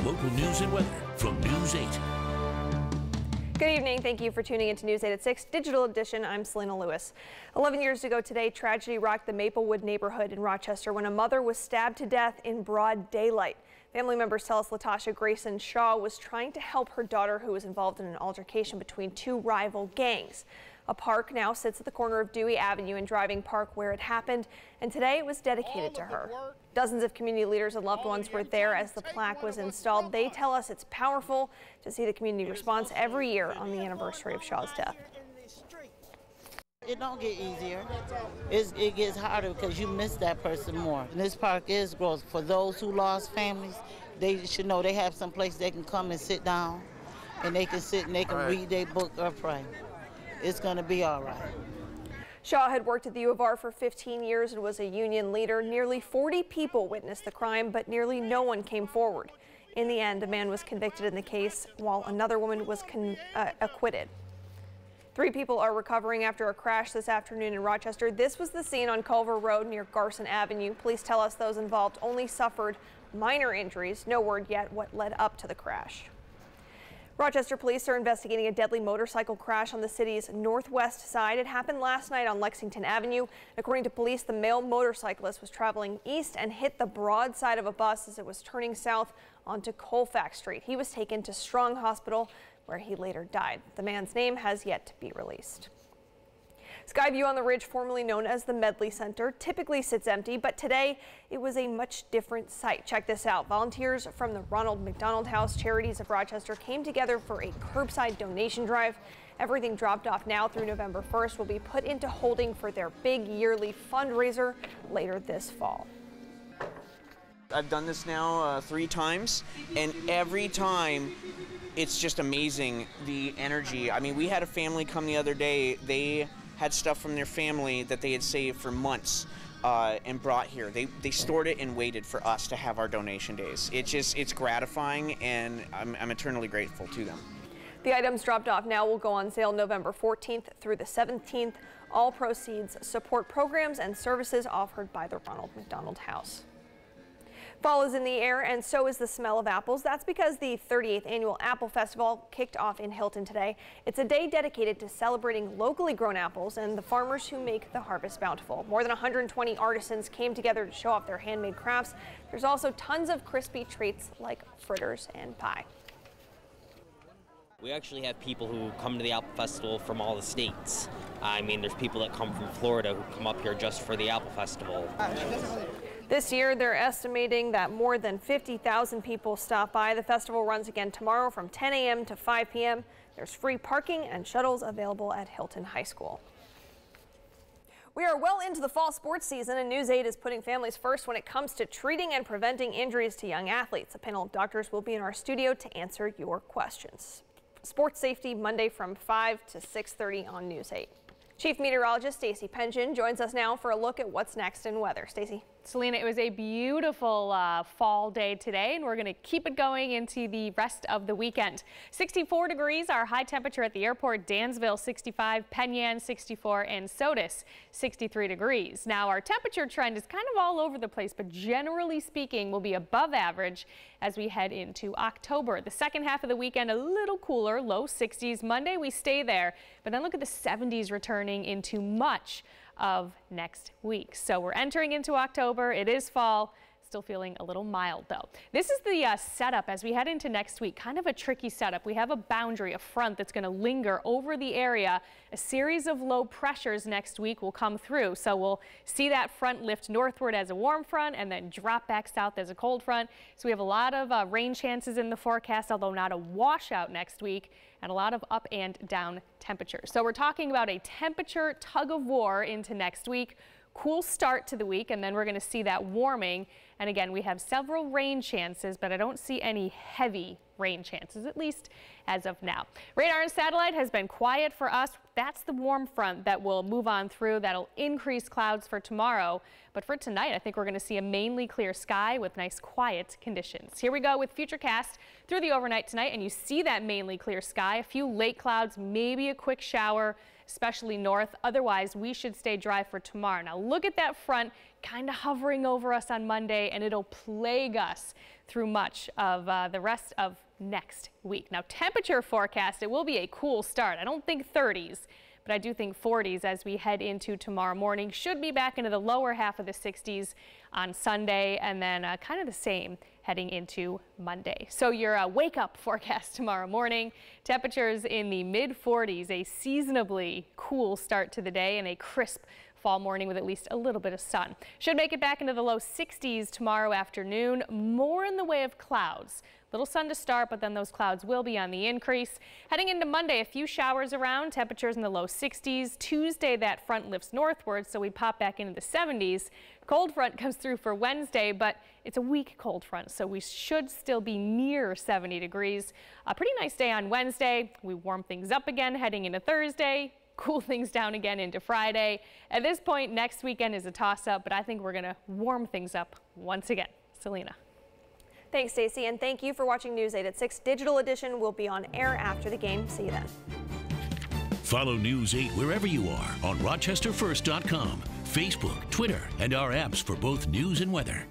local news and weather from News 8. Good evening. Thank you for tuning into News 8 at 6 Digital Edition. I'm Selena Lewis. 11 years ago today, tragedy rocked the Maplewood neighborhood in Rochester when a mother was stabbed to death in broad daylight. Family members tell us Latasha Grayson Shaw was trying to help her daughter, who was involved in an altercation between two rival gangs. A park now sits at the corner of Dewey Avenue and Driving Park where it happened, and today it was dedicated to her. Dozens of community leaders and loved ones were there as the plaque was installed. They tell us it's powerful to see the community response every year on the anniversary of Shaw's death. It don't get easier. It gets harder because you miss that person more. And this park is growth. For those who lost families, they should know they have some place they can come and sit down, and they can sit and they can read their book or pray. It's going to be all right. Shaw had worked at the U of R for 15 years and was a union leader. Nearly 40 people witnessed the crime, but nearly no one came forward. In the end, a man was convicted in the case, while another woman was acquitted. 3 people are recovering after a crash this afternoon in Rochester. This was the scene on Culver Road near Garson Avenue. Police tell us those involved only suffered minor injuries. No word yet what led up to the crash. Rochester police are investigating a deadly motorcycle crash on the city's northwest side. It happened last night on Lexington Avenue. According to police, the male motorcyclist was traveling east and hit the broad side of a bus as it was turning south onto Colfax Street. He was taken to Strong Hospital, where he later died. The man's name has yet to be released. Skyview on the Ridge, formerly known as the Medley Center, typically sits empty, but today it was a much different sight. Check this out. Volunteers from the Ronald McDonald House Charities of Rochester came together for a curbside donation drive. Everything dropped off now through November 1st will be put into holding for their big yearly fundraiser later this fall. I've done this now 3 times, and every time it's just amazing, the energy. I mean, we had a family come the other day. They had stuff from their family that they had saved for months and brought here. They stored it and waited for us to have our donation days. It's gratifying, and I'm eternally grateful to them. The items dropped off now will go on sale November 14th through the 17th. All proceeds support programs and services offered by the Ronald McDonald House. Fall is in the air, and so is the smell of apples. That's because the 38th Annual Apple Festival kicked off in Hilton today. It's a day dedicated to celebrating locally grown apples and the farmers who make the harvest bountiful. More than 120 artisans came together to show off their handmade crafts. There's also tons of crispy treats like fritters and pie. We actually have people who come to the Apple Festival from all the states. I mean, there's people that come from Florida who come up here just for the Apple Festival. This year, they're estimating that more than 50,000 people stop by. The festival runs again tomorrow from 10 a.m. to 5 p.m. There's free parking and shuttles available at Hilton High School. We are well into the fall sports season, and News 8 is putting families first when it comes to treating and preventing injuries to young athletes. A panel of doctors will be in our studio to answer your questions. Sports Safety Monday from 5 to 6:30 on News 8. Chief Meteorologist Stacy Pension joins us now for a look at what's next in weather. Stacy. Selena, it was a beautiful fall day today, and we're going to keep it going into the rest of the weekend. 64 degrees, our high temperature at the airport. Dansville 65, Penyan 64, and Sodus 63 degrees. Now, our temperature trend is kind of all over the place, but generally speaking, will be above average as we head into October. The second half of the weekend, a little cooler, low 60s. Monday, we stay there, but then look at the 70s returning into much of next week. So we're entering into October. It is fall. Still feeling a little mild though. This is the setup as we head into next week. Kind of a tricky setup. We have a boundary, a front that's going to linger over the area. A series of low pressures next week will come through. So we'll see that front lift northward as a warm front and then drop back south as a cold front. So we have a lot of rain chances in the forecast, although not a washout next week, and a lot of up and down temperatures. So we're talking about a temperature tug of war into next week. Cool start to the week, and then we're going to see that warming. And again, we have several rain chances, but I don't see any heavy rain chances, at least as of now. Radar and satellite has been quiet for us. That's the warm front that will move on through. That'll increase clouds for tomorrow. But for tonight, I think we're going to see a mainly clear sky with nice quiet conditions. Here we go with Futurecast through the overnight tonight, and you see that mainly clear sky. A few late clouds, maybe a quick shower, especially north. Otherwise, we should stay dry for tomorrow. Now look at that front kind of hovering over us on Monday, and it'll plague us through much of the rest of next week. Now, temperature forecast, it will be a cool start. I don't think 30s, but I do think 40s as we head into tomorrow morning. Should be back into the lower half of the 60s on Sunday, and then kind of the same heading into Monday. So your wake up forecast tomorrow morning, temperatures in the mid 40s, a seasonably cool start to the day and a crisp fall morning with at least a little bit of sun. Should make it back into the low 60s tomorrow afternoon, more in the way of clouds. Little sun to start, but then those clouds will be on the increase. Heading into Monday, a few showers around, temperatures in the low 60s. Tuesday, that front lifts northward, so we pop back into the 70s. Cold front comes through for Wednesday, but it's a weak cold front, so we should still be near 70 degrees. A pretty nice day on Wednesday. We warm things up again heading into Thursday. Cool things down again into Friday. At this point, next weekend is a toss-up, but I think we're going to warm things up once again. Selena. Thanks, Stacey, and thank you for watching News 8 at 6. Digital edition will be on air after the game. See you then. Follow News 8 wherever you are on RochesterFirst.com, Facebook, Twitter, and our apps for both news and weather.